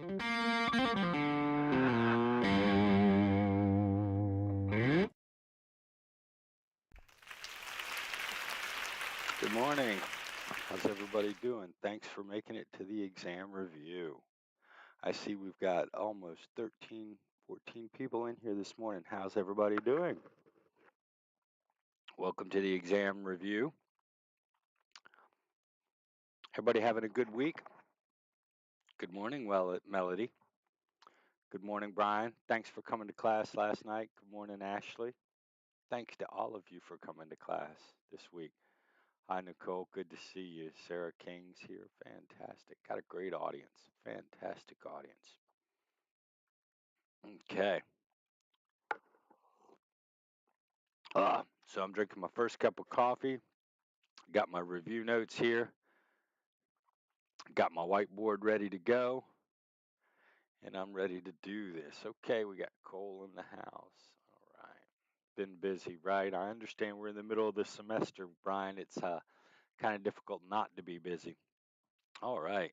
Good morning. How's everybody doing? Thanks for making it to the exam review. I see we've got almost 13, 14 people in here this morning. How's everybody doing? Welcome to the exam review. Everybody having a good week? Good morning, Melody. Good morning, Brian. Thanks for coming to class last night. Good morning, Ashley. Thanks to all of you for coming to class this week. Hi, Nicole. Good to see you. Sarah King's here. Fantastic. Got a great audience. Fantastic audience. Okay. So I'm drinking my first cup of coffee. Got my review notes here. Got my whiteboard ready to go. And I'm ready to do this. Okay, we got Cole in the house. All right. Been busy, right? I understand we're in the middle of the semester, Brian. It's kind of difficult not to be busy. All right.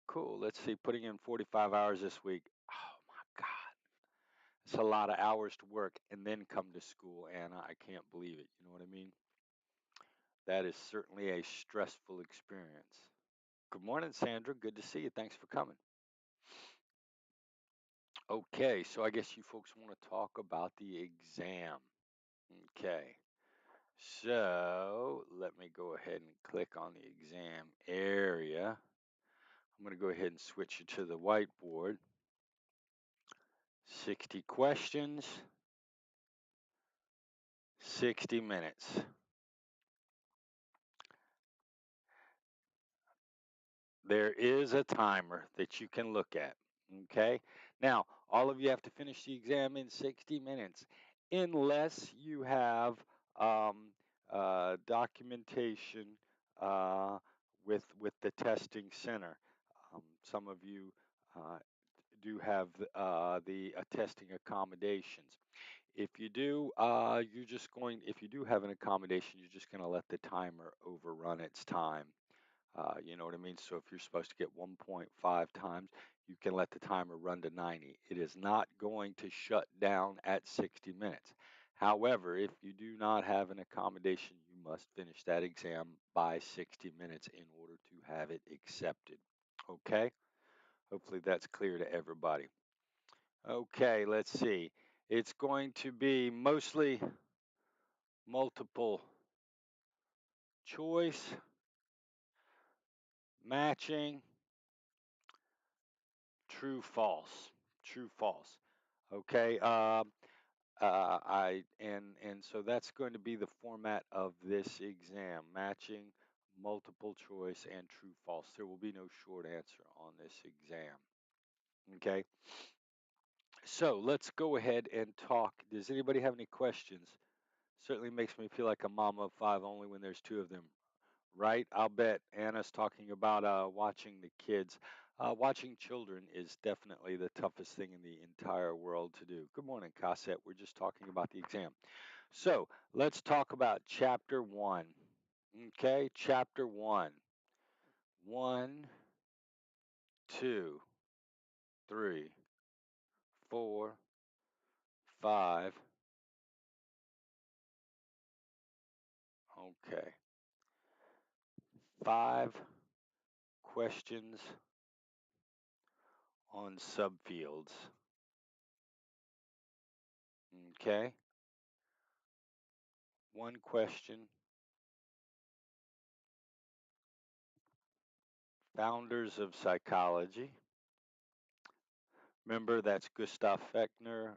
Cool. Let's see. Putting in 45 hours this week. Oh my God. It's a lot of hours to work and then come to school, Anna. I can't believe it. You know what I mean? That is certainly a stressful experience. Good morning, Sandra. Good to see you. Thanks for coming. Okay, so I guess you folks want to talk about the exam. Okay, so let me go ahead and click on the exam area. I'm going to go ahead and switch you to the whiteboard. 60 questions, 60 minutes. There is a timer that you can look at. Okay. Now, all of you have to finish the exam in 60 minutes, unless you have um, documentation uh, with the testing center. Some of you do have the testing accommodations. If you do, you're just going. If you do have an accommodation, you're just going to let the timer overrun its time. You know what I mean? So if you're supposed to get 1.5 times, you can let the timer run to 90. It is not going to shut down at 60 minutes. However, if you do not have an accommodation, you must finish that exam by 60 minutes in order to have it accepted. Okay? Hopefully that's clear to everybody. Okay, let's see. It's going to be mostly multiple choice, matching, true, false. True, false. Okay. And so that's going to be the format of this exam: matching, multiple choice, and true, false. There will be no short answer on this exam. Okay. So let's go ahead and talk. Does anybody have any questions? Certainly makes me feel like a mama of five only when there's two of them. Right? I'll bet Anna's talking about watching the kids. Watching children is definitely the toughest thing in the entire world to do. Good morning, Cassette. We're just talking about the exam. So let's talk about chapter one. Okay, chapter one. 1, 2, 3, 4, 5. Okay. 5 questions on subfields. Okay. 1 question. Founders of psychology. Remember, that's Gustav Fechner,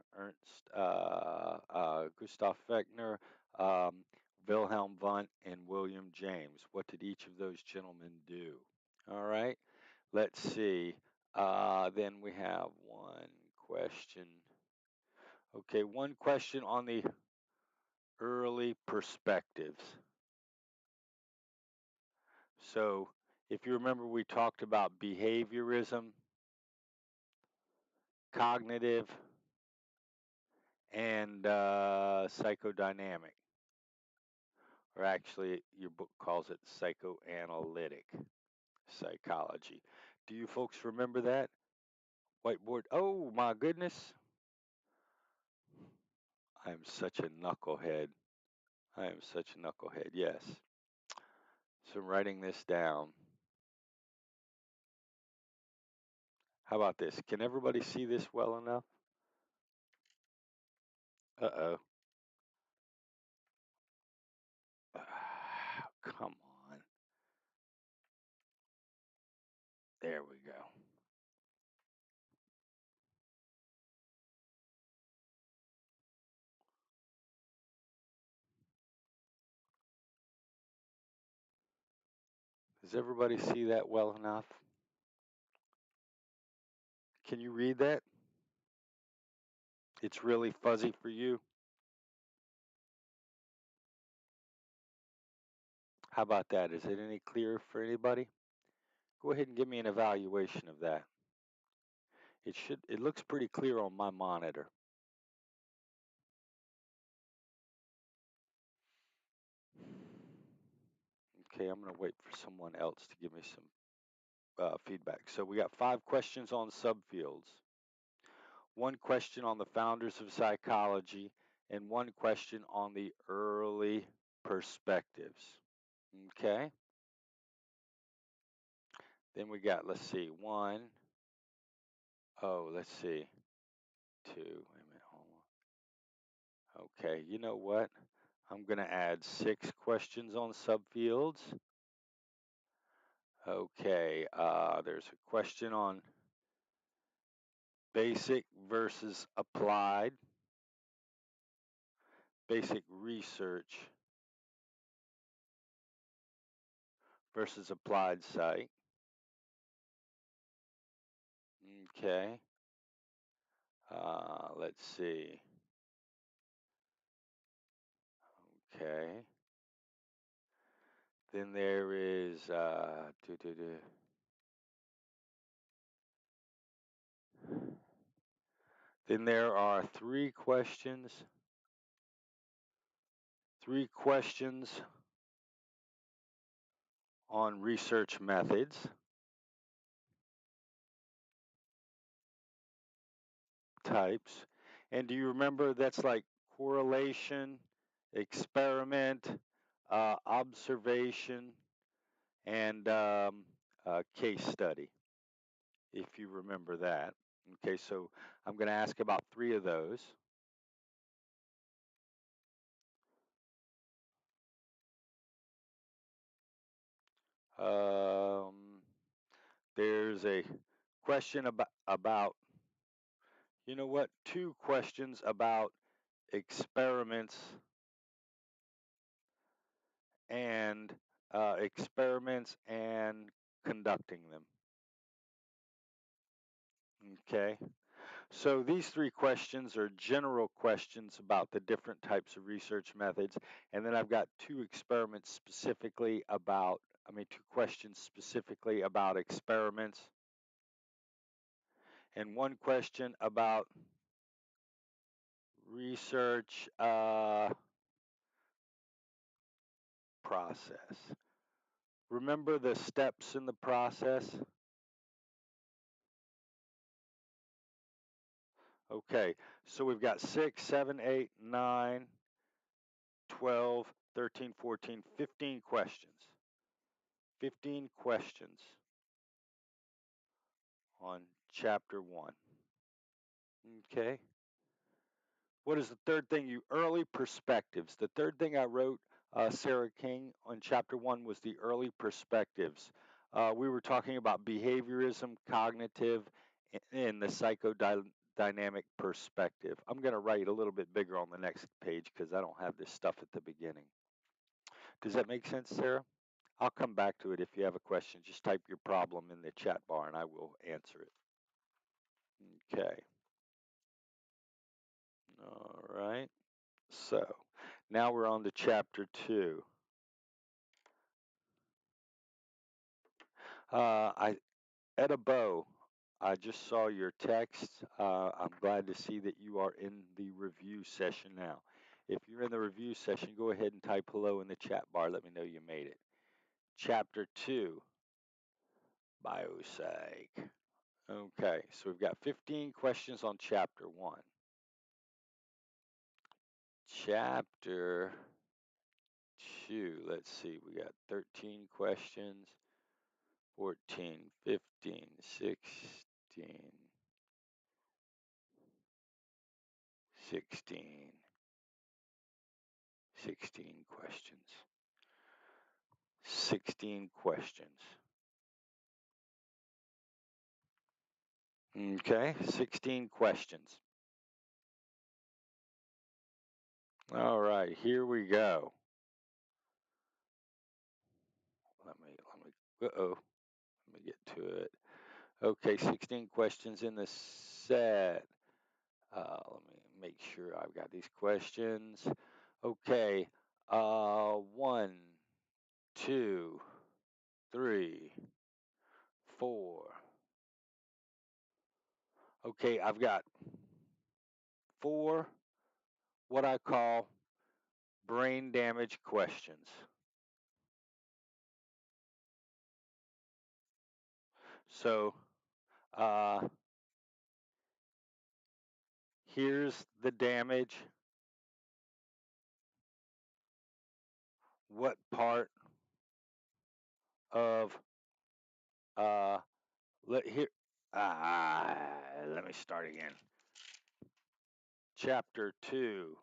Gustav Fechner, um, Wilhelm Wundt, and William James. What did each of those gentlemen do? All right, let's see. Then we have one question. Okay, one question on the early perspectives. So, if you remember, we talked about behaviorism, cognitive, and psychodynamic, or actually, your book calls it psychoanalytic psychology. Do you folks remember that? Whiteboard. Oh my goodness. I am such a knucklehead. I am such a knucklehead. Yes. So writing this down. How about this? Can everybody see this well enough? Uh-oh. Come on. There we go. Does everybody see that well enough? Can you read that? It's really fuzzy for you. How about that? Is it any clearer for anybody? Go ahead and give me an evaluation of that. It looks pretty clear on my monitor. Okay, I'm going to wait for someone else to give me some feedback. So we got 5 questions on subfields, 1 question on the founders of psychology, and 1 question on the early perspectives. Okay. Then we got, let's see, 1. Oh, let's see. 2. Wait a minute, hold on. Okay, you know what? I'm going to add 6 questions on subfields. Okay, there's a question on basic versus applied, basic research versus applied psych. Okay, let's see. Okay, then there is, then there are 3 questions on research methods, types. And do you remember that's like correlation, experiment, observation, and case study, if you remember that. Okay, so I'm going to ask about 3 of those. Um, there's a question about, you know what, 2 questions about experiments and conducting them. Okay, so these 3 questions are general questions about the different types of research methods, and then I've got 2 experiments specifically about, 2 questions specifically about experiments, and 1 question about research process. Remember the steps in the process? Okay, so we've got 6, 7, 8, 9, 12, 13, 14, 15 questions. 15 questions on chapter 1. Okay. What is the third thing? Early perspectives. The third thing I wrote, Sarah King, on chapter 1 was the early perspectives. We were talking about behaviorism, cognitive, and the psychodynamic perspective. I'm going to write a little bit bigger on the next page because I don't have this stuff at the beginning. Does that make sense, Sarah? I'll come back to it if you have a question. Just type your problem in the chat bar and I will answer it. Okay. All right. So now we're on to chapter 2. Etta Bow, I just saw your text. I'm glad to see that you are in the review session now. If you're in the review session, go ahead and type hello in the chat bar. Let me know you made it. Chapter 2, Biopsych. Okay, so we've got 15 questions on chapter 1. Chapter 2, let's see, we got 13 questions, 14, 15, 16, 16 questions. 16 questions. Okay, 16 questions. All right, here we go. Let me get to it. Okay, 16 questions in the set. Let me make sure I've got these questions. Okay, 1, 2, 3, 4. Okay, I've got 4 what I call brain damage questions. So, here's the damage. What part of let me start again. Chapter 2,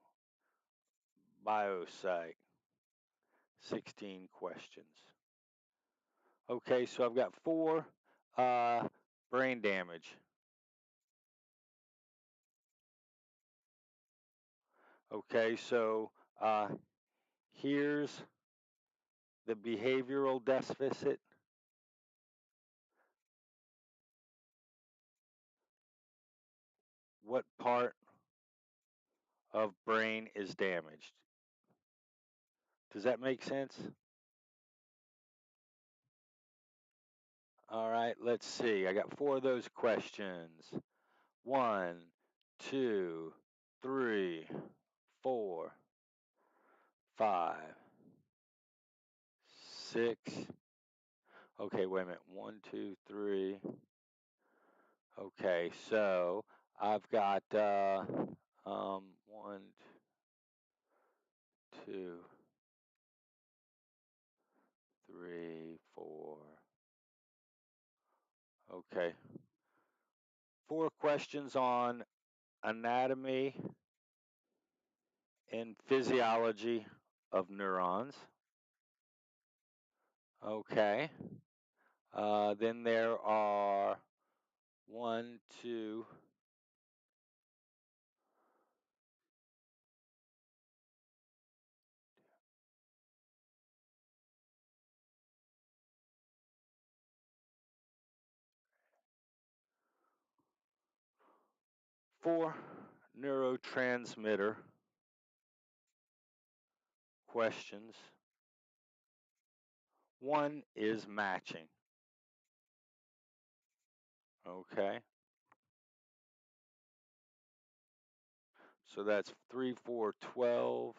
biopsych, 16 questions. Okay, so I've got 4 brain damage. Okay, so here's the behavioral deficit. What part of brain is damaged? Does that make sense? All right, let's see. I got 4 of those questions. 1, 2, 3, 4, 5, 6. Okay, wait a minute. 1, 2, 3. Okay, so I've got 1, 2, 3, 4. Okay. 4 questions on anatomy and physiology of neurons. Okay. Then there are 1, 2, 4 neurotransmitter questions. 1 is matching. Okay. So that's 3, 4, 12.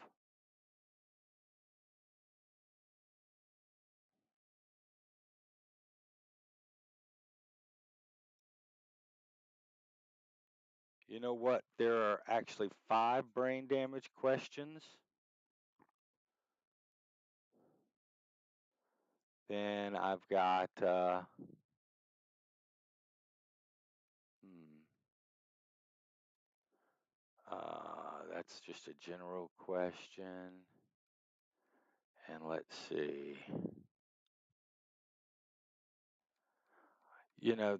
You know what? There are actually 5 brain damage questions. Then I've got that's just a general question. And let's see. You know,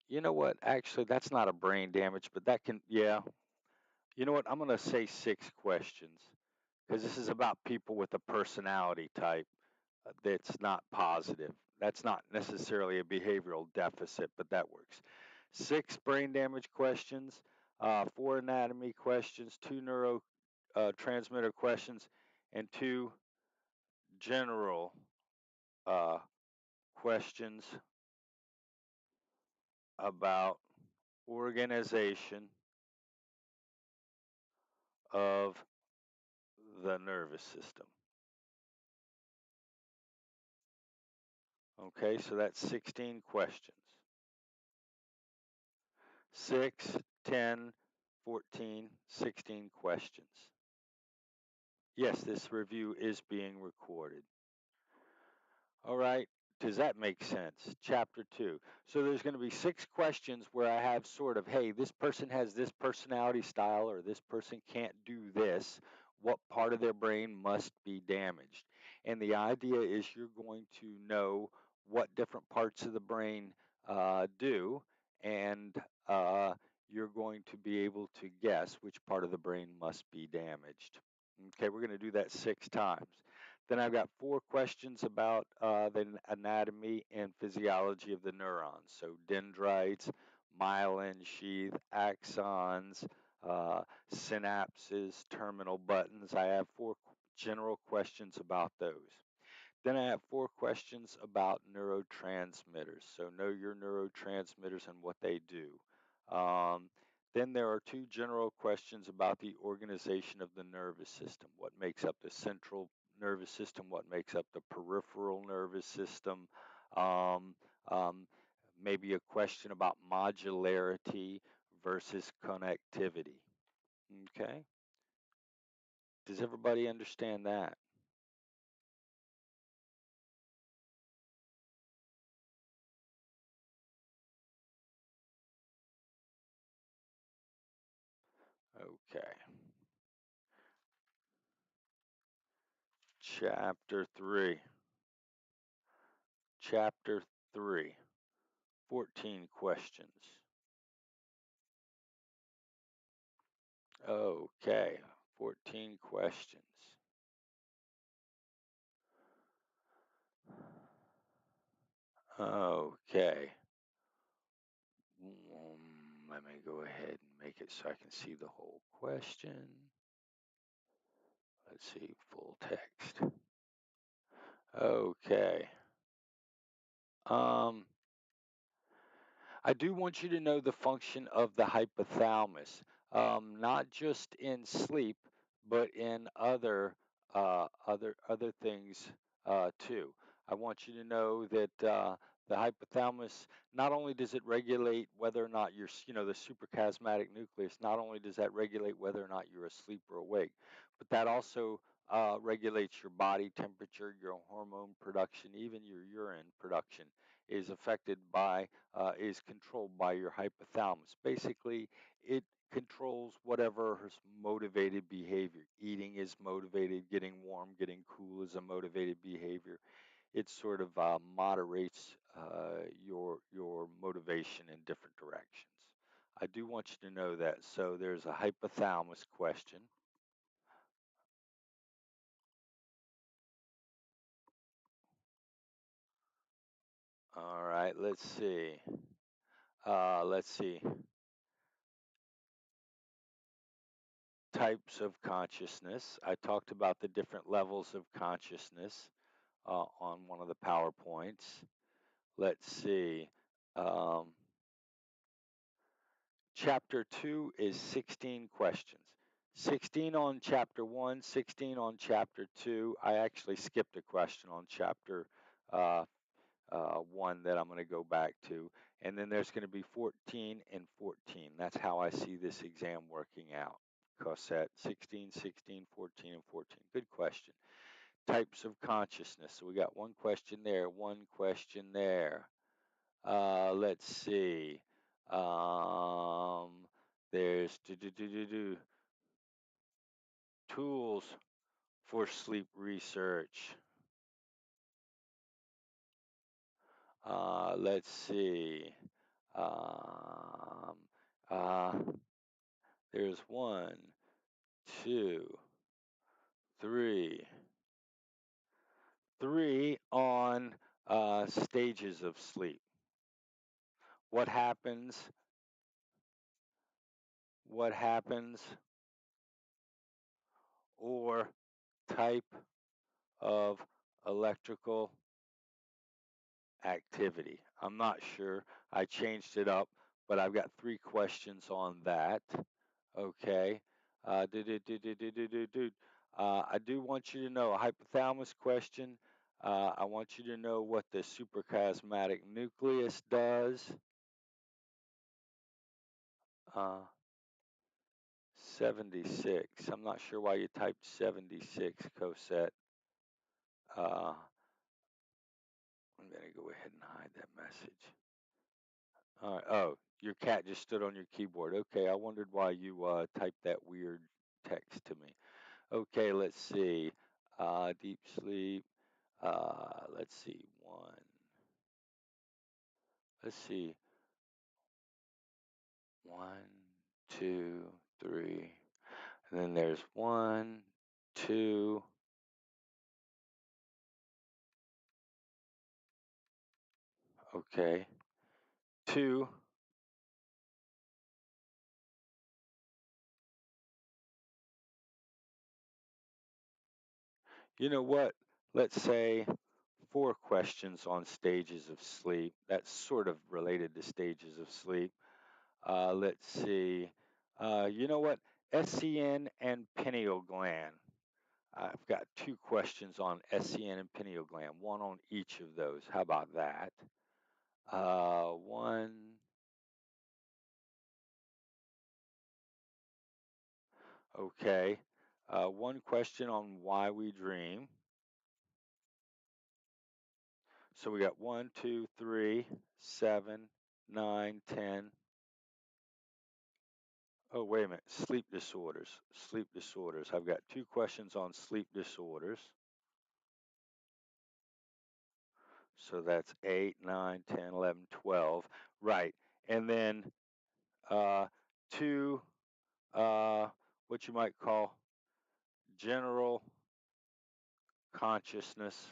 you know what? Actually, that's not a brain damage, but that can, yeah. You know what? I'm going to say 6 questions because this is about people with a personality type that's not positive. That's not necessarily a behavioral deficit, but that works. 6 brain damage questions, 4 anatomy questions, 2 neurotransmitter questions, and 2 general questions about organization of the nervous system. Okay, so that's 16 questions. 6, 10, 14, 16 questions. Yes, this review is being recorded. All right. Does that make sense? Chapter 2. So there's going to be 6 questions where I have sort of, hey, this person has this personality style or this person can't do this. What part of their brain must be damaged? And the idea is you're going to know what different parts of the brain do, and you're going to be able to guess which part of the brain must be damaged. Okay, we're going to do that 6 times. Then I've got 4 questions about the anatomy and physiology of the neurons. So dendrites, myelin sheath, axons, synapses, terminal buttons. I have 4 general questions about those. Then I have 4 questions about neurotransmitters. So know your neurotransmitters and what they do. Um, then there are 2 general questions about the organization of the nervous system. What makes up the central nervous system? What makes up the peripheral nervous system? Um, um, Maybe a question about modularity versus connectivity. Okay. Does everybody understand that? Okay. Chapter 3. Chapter 3. 14 questions. Okay. 14 questions. Okay. Let me go ahead and make it so I can see the whole question. Let's see, full text. Okay. Um, I do want you to know the function of the hypothalamus, not just in sleep, but in other things too. I want you to know that the hypothalamus not only does it regulate whether or not the suprachiasmatic nucleus. Not only does that regulate whether or not you're asleep or awake, but that also regulates your body temperature, your hormone production, even your urine production is affected by is controlled by your hypothalamus. Basically, it controls whatever is motivated behavior. Eating is motivated, getting warm, getting cool is a motivated behavior. It sort of moderates your motivation in different directions. I do want you to know that. So there's a hypothalamus question. All right, let's see. Let's see. Types of consciousness. I talked about the different levels of consciousness on one of the PowerPoints. Let's see. Um, chapter 2 is 16 questions. 16 on chapter 1, 16 on chapter 2. I actually skipped a question on chapter uh, 1 that I'm going to go back to. And then there's going to be 14 and 14. That's how I see this exam working out. Cossette 16, 16, 14, and 14. Good question. Types of consciousness. So we got one question there, one question there. Let's see. There's tools for sleep research. Let's see. Um, uh, there's 1, 2, 3, 3 on stages of sleep. What happens? What happens? Or type of electrical activity. I'm not sure. I changed it up, but I've got 3 questions on that. Okay. I do want you to know a hypothalamus question. I want you to know what the suprachiasmatic nucleus does. 76. I'm not sure why you typed 76, Cosette. I'm going to go ahead and hide that message. All right. Oh, your cat just stood on your keyboard. Okay, I wondered why you typed that weird text to me. Okay, let's see. Deep sleep. Let's see. Let's see. 1, 2, 3. And then there's 1, 2. Okay. 2. You know what? Let's say 4 questions on stages of sleep. That's sort of related to stages of sleep. Let's see. You know what? SCN and pineal gland. I've got 2 questions on SCN and pineal gland, one on each of those. How about that? One. Okay. One question on why we dream. So we got 1, 2, 3, 7, 9, 10. Oh, wait a minute. Sleep disorders. Sleep disorders. I've got 2 questions on sleep disorders. So that's 8, 9, 10, 11, 12. Right. And then 2, what you might call general consciousness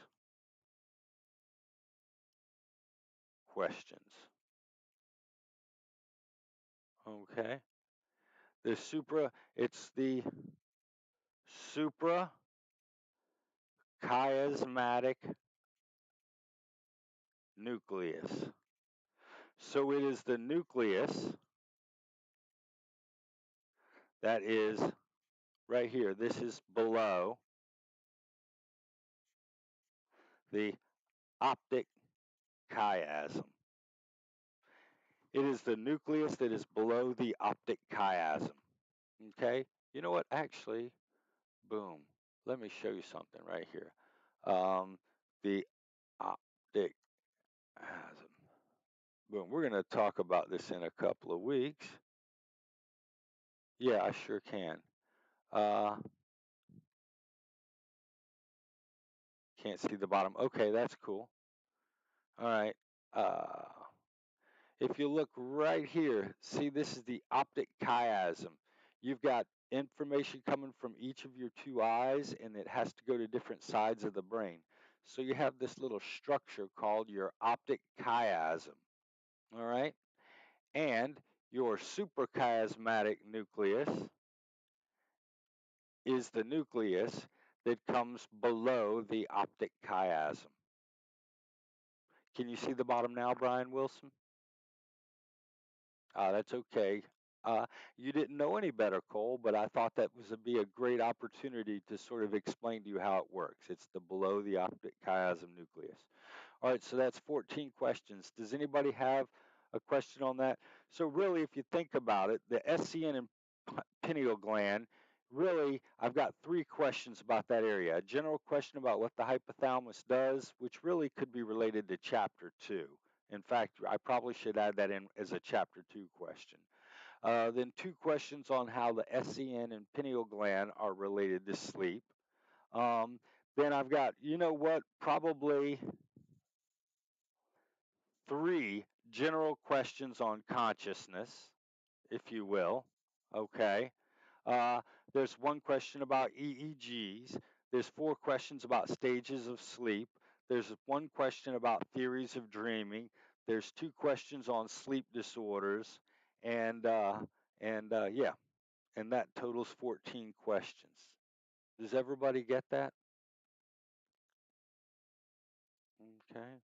questions. Okay. It's the supra chiasmatic nucleus. So it is the nucleus that is right here. This is below the optic chiasm. It is the nucleus that is below the optic chiasm. Okay? You know what? Actually, boom. Let me show you something right here. The optic chiasm. Boom. We're going to talk about this in a couple of weeks. Yeah, I sure can. Can't see the bottom. Okay, that's cool. All right. Uh, if you look right here, see this is the optic chiasm. You've got information coming from each of your 2 eyes, and it has to go to different sides of the brain. So you have this little structure called your optic chiasm. All right. And your suprachiasmatic nucleus is the nucleus that comes below the optic chiasm. Can you see the bottom now, Brian Wilson? That's okay. Uh, you didn't know any better, Cole, but I thought that would be a great opportunity to sort of explain to you how it works. It's the below the optic chiasm nucleus. All right, so that's 14 questions. Does anybody have a question on that? So really, if you think about it, the SCN and pineal gland, really, I've got 3 questions about that area. A general question about what the hypothalamus does, which really could be related to chapter 2. In fact, I probably should add that in as a chapter 2 question. Then 2 questions on how the SCN and pineal gland are related to sleep. Then I've got, you know what, probably 3 general questions on consciousness, if you will. Okay. Uh, there's 1 question about EEGs. There's 4 questions about stages of sleep. There's 1 question about theories of dreaming. There's 2 questions on sleep disorders, and yeah, and that totals 14 questions. Does everybody get that? Okay.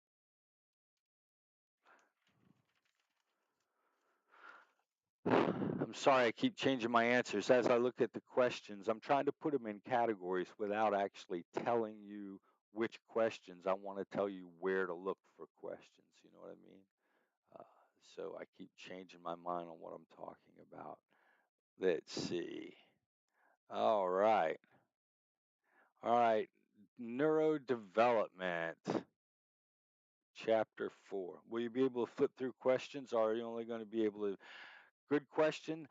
I'm sorry I keep changing my answers. As I look at the questions, I'm trying to put them in categories without actually telling you which questions. I want to tell you where to look for questions. You know what I mean? Uh, so I keep changing my mind on what I'm talking about. Let's see. All right. All right. Neurodevelopment, chapter 4. Will you be able to flip through questions, or are you only going to be able to? Good question,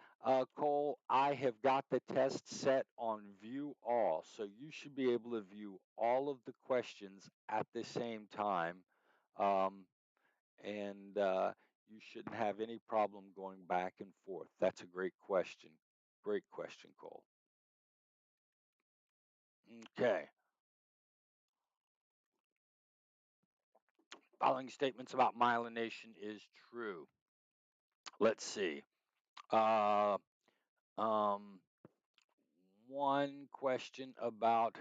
Cole. I have got the test set on view all, so you should be able to view all of the questions at the same time, um, and you shouldn't have any problem going back and forth. That's a great question. Great question, Cole. Okay. Following statements about myelination is true. Let's see. Uh, um, one question about,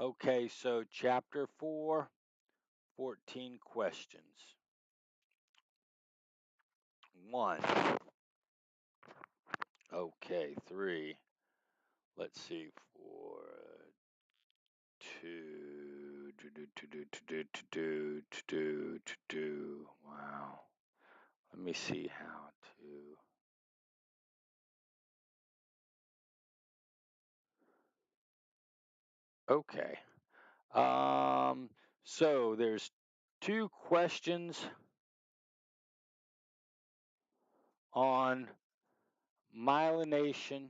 okay, so chapter 4, 14 questions. 1. Okay, 3. Let's see, 4, 2, wow. Let me see how to. Okay. So there's 2 questions on myelination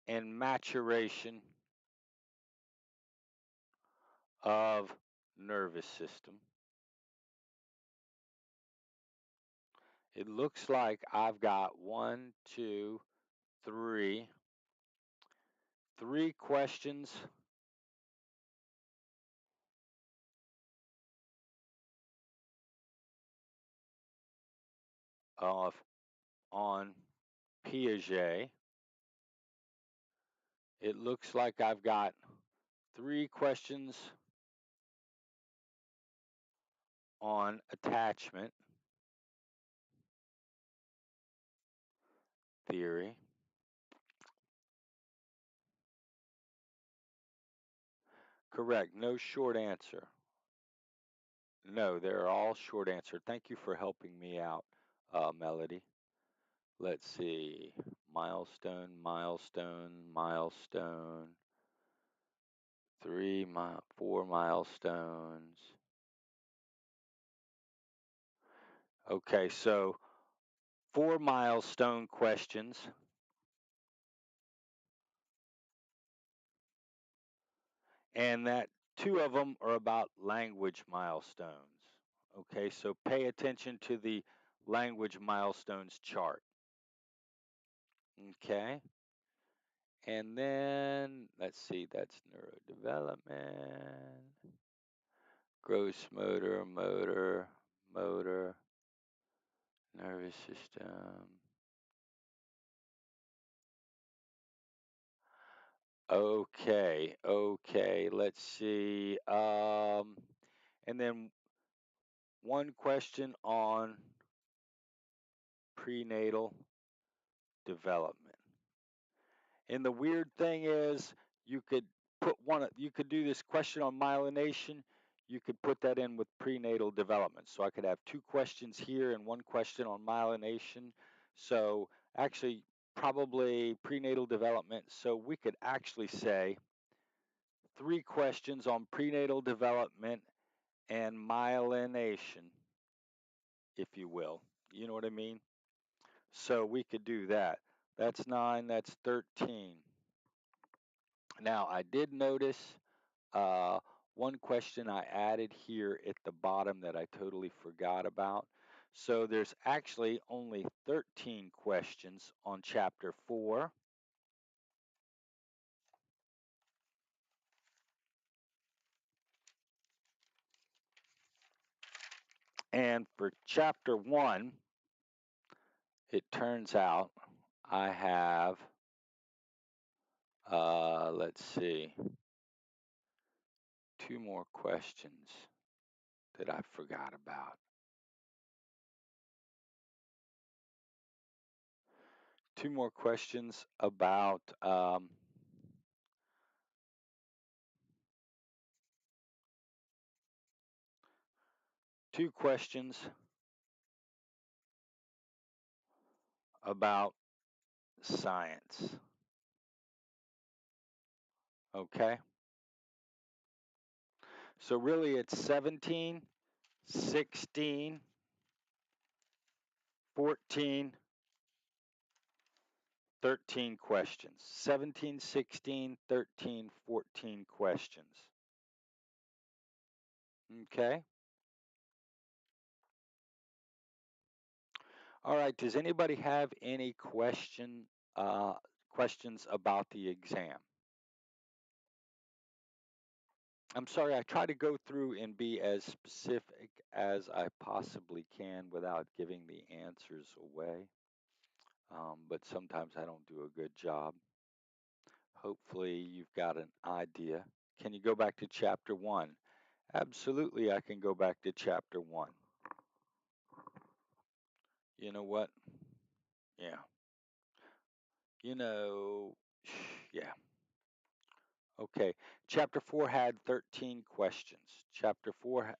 and maturation of nervous system. It looks like I've got 1, 2, 3 questions of on Piaget. It looks like I've got 3 questions on attachment theory. Correct. No short answer. No, they're all short answer. Thank you for helping me out, Melody. Let's see. Milestone, milestone, milestone. 4 milestones. Okay, so 4 milestone questions. And that 2 of them are about language milestones. Okay, so pay attention to the language milestones chart. Okay, and then let's see, that's neurodevelopment, gross motor, motor, nervous system. Okay, let's see. And then one question on prenatal development. And the weird thing is, you could you could do this question on myelination, you could put that in with prenatal development. So I could have 2 questions here and 1 question on myelination. So actually, probably prenatal development. So we could actually say 3 questions on prenatal development and myelination, if you will. You know what I mean? So we could do that. That's 9, that's 13. Now, I did notice one question I added here at the bottom that I totally forgot about. So there's actually only 13 questions on chapter 4. And for chapter 1, it turns out I have, let's see, 2 more questions that I forgot about. 2 more questions about 2 2 questions about science. Okay? So really it's 17, 16, 14, 13 questions. 17, 16, 13, 14 questions. Okay? All right, does anybody have any questions about the exam? I'm sorry, I try to go through and be as specific as I possibly can without giving the answers away. But sometimes I don't do a good job. Hopefully you've got an idea. Can you go back to chapter 1? Absolutely, I can go back to chapter 1. You know what? Yeah. You know, yeah. Okay. Chapter 4 had 13 questions. Chapter 4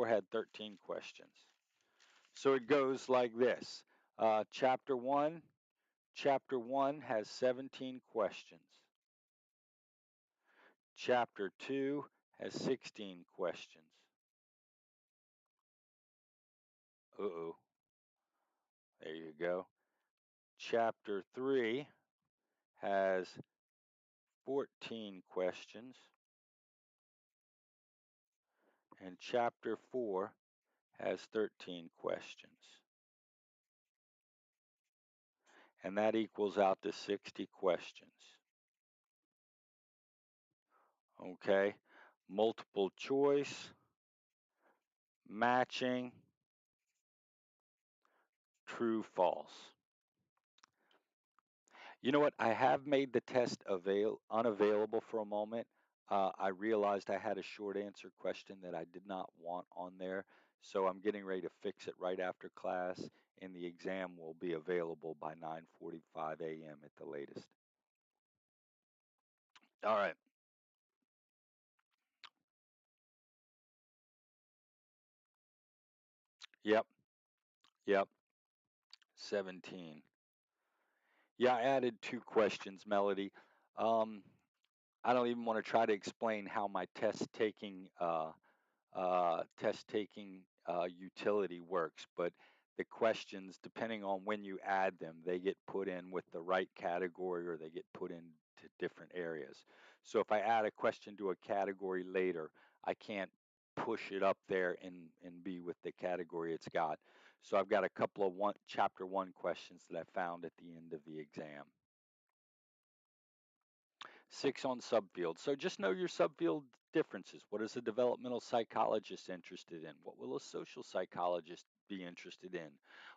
had 13 questions. So it goes like this. Chapter 1 has 17 questions. Chapter 2 has 16 questions. Uh-oh. There you go. Chapter 3 has 14 questions. And chapter 4 has 13 questions. And that equals out to 60 questions. Okay? Multiple choice, matching, true, false. You know what? I have made the test unavailable for a moment. I realized I had a short answer question that I did not want on there. So I'm getting ready to fix it right after class, and the exam will be available by 9:45 a.m. at the latest. All right. Yep. Yep. 17. Yeah, I added 2 questions, Melody. Um, I don't even want to try to explain how my test taking utility works, but the questions, depending on when you add them, they get put in with the right category or they get put into different areas. So if I add a question to a category later, I can't push it up there and be with the category it's got. So I've got a couple of chapter 1 questions that I found at the end of the exam. 6 on subfield. So just know your subfield differences. What is a developmental psychologist interested in? What will a social psychologist be interested in?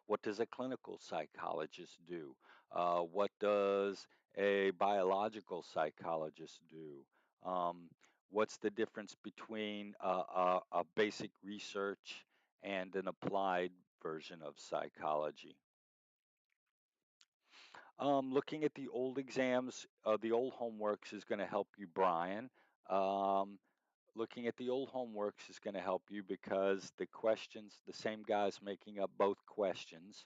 What does a clinical psychologist do? What does a biological psychologist do? What's the difference between a basic research and an applied version of psychology? Looking at the old exams, the old homeworks is going to help you, Brian. Um, Looking at the old homeworks is going to help you because the questions, the same guy's making up both questions.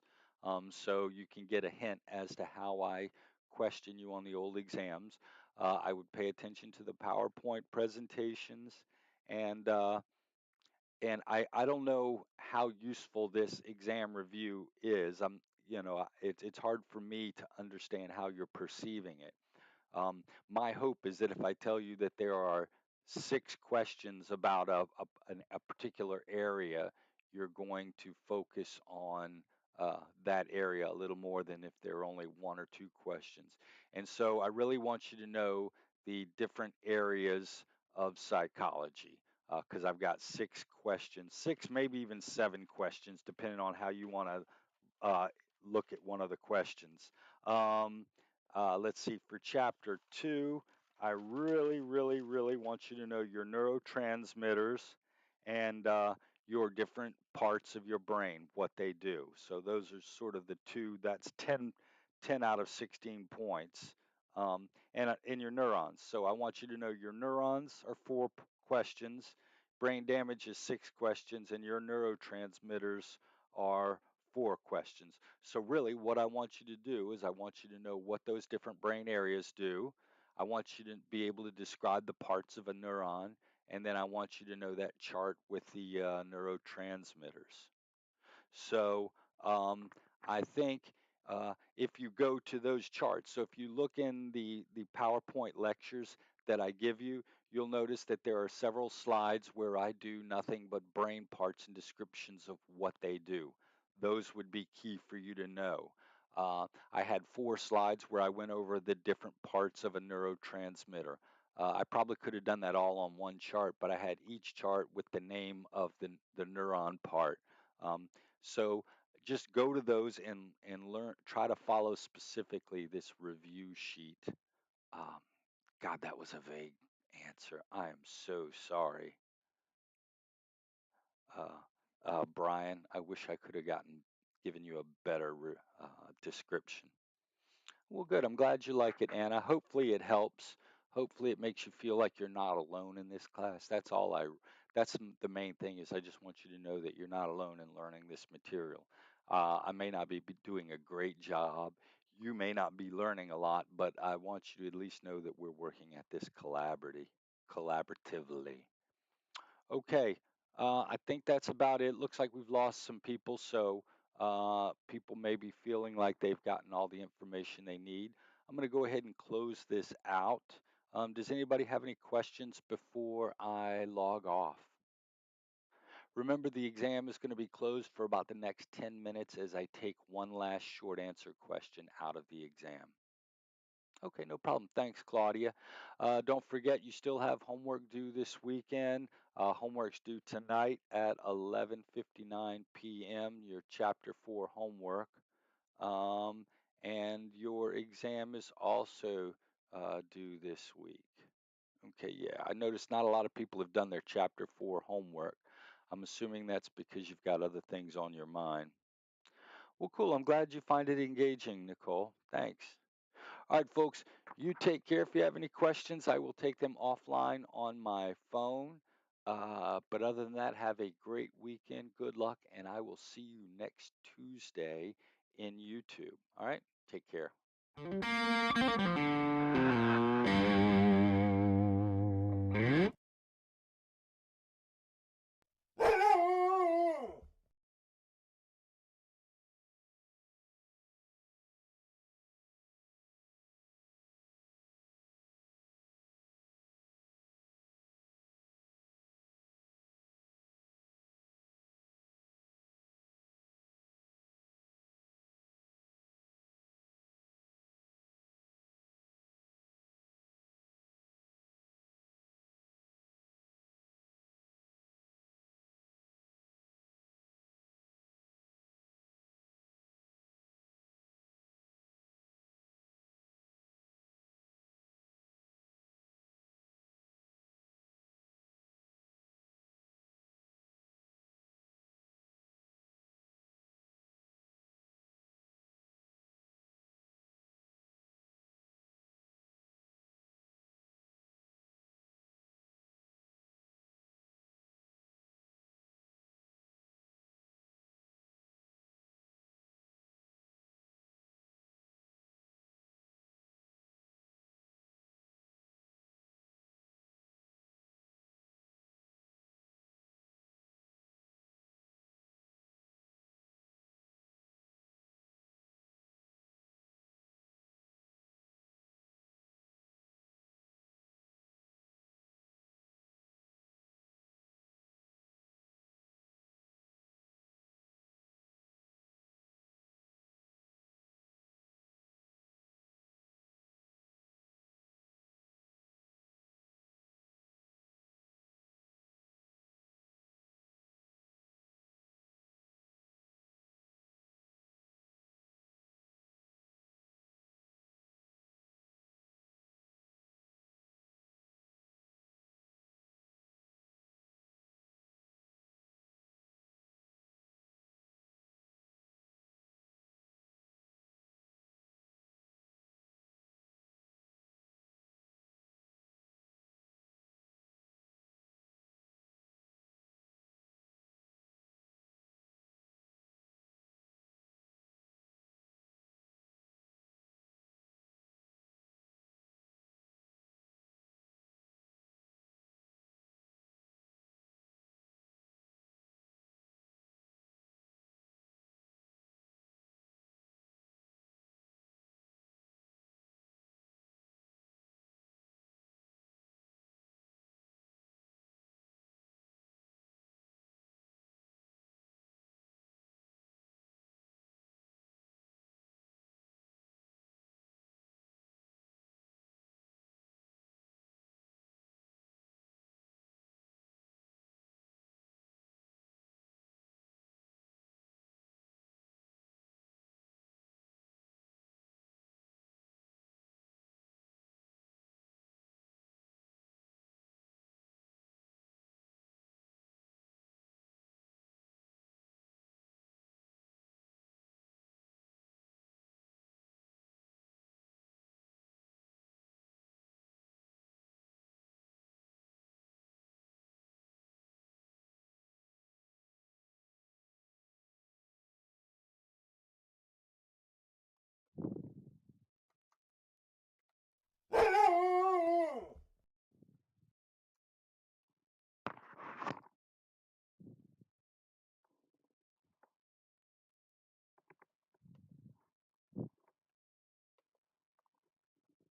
So you can get a hint as to how I question you on the old exams. I would pay attention to the PowerPoint presentations and I don't know how useful this exam review is. It's hard for me to understand how you're perceiving it. My hope is that if I tell you that there are 6 questions about a particular area, you're going to focus on that area a little more than if there are only 1 or 2 questions. And so I really want you to know the different areas of psychology because I've got 6 questions, 6, maybe even 7 questions, depending on how you want to look at one of the questions. Um, let's see, for chapter 2, I really, really, really want you to know your neurotransmitters and your different parts of your brain, what they do. So those are sort of the 2, that's 10 out of 16 points. And in your neurons. So I want you to know your neurons are 4 questions, brain damage is 6 questions, and your neurotransmitters are 4 questions. So really what I want you to do is I want you to know what those different brain areas do. I want you to be able to describe the parts of a neuron, and then I want you to know that chart with the neurotransmitters. So I think if you go to those charts, so if you look in the PowerPoint lectures that I give you, you'll notice that there are several slides where I do nothing but brain parts and descriptions of what they do. Those would be key for you to know. I had 4 slides where I went over the different parts of a neurotransmitter. I probably could have done that all on one chart, but I had each chart with the name of the neuron part. So just go to those and learn, try to follow specifically this review sheet. Um, God, that was a vague answer. I am so sorry. Uh, Brian, I wish I could have given you a better description. Well, good. I'm glad you like it, Anna. Hopefully it helps. Hopefully it makes you feel like you're not alone in this class. That's the main thing is I just want you to know that you're not alone in learning this material. I may not be doing a great job. You may not be learning a lot, but I want you to at least know that we're working at this collaboratively. Okay, I think that's about it. Looks like we've lost some people, so people may be feeling like they've gotten all the information they need. I'm going to go ahead and close this out. Does anybody have any questions before I log off? Remember, the exam is going to be closed for about the next 10 minutes as I take one last short answer question out of the exam. Okay, no problem. Thanks, Claudia. Don't forget, you still have homework due this weekend. Homework's due tonight at 11:59 p.m., your Chapter 4 homework. Um, and your exam is also due this week. Okay, yeah, I noticed not a lot of people have done their Chapter 4 homework. I'm assuming that's because you've got other things on your mind. Well, cool. I'm glad you find it engaging, Nicole. Thanks. All right, folks, you take care. If you have any questions, I will take them offline on my phone. But other than that, have a great weekend. Good luck, and I will see you next Tuesday in YouTube. All right, take care.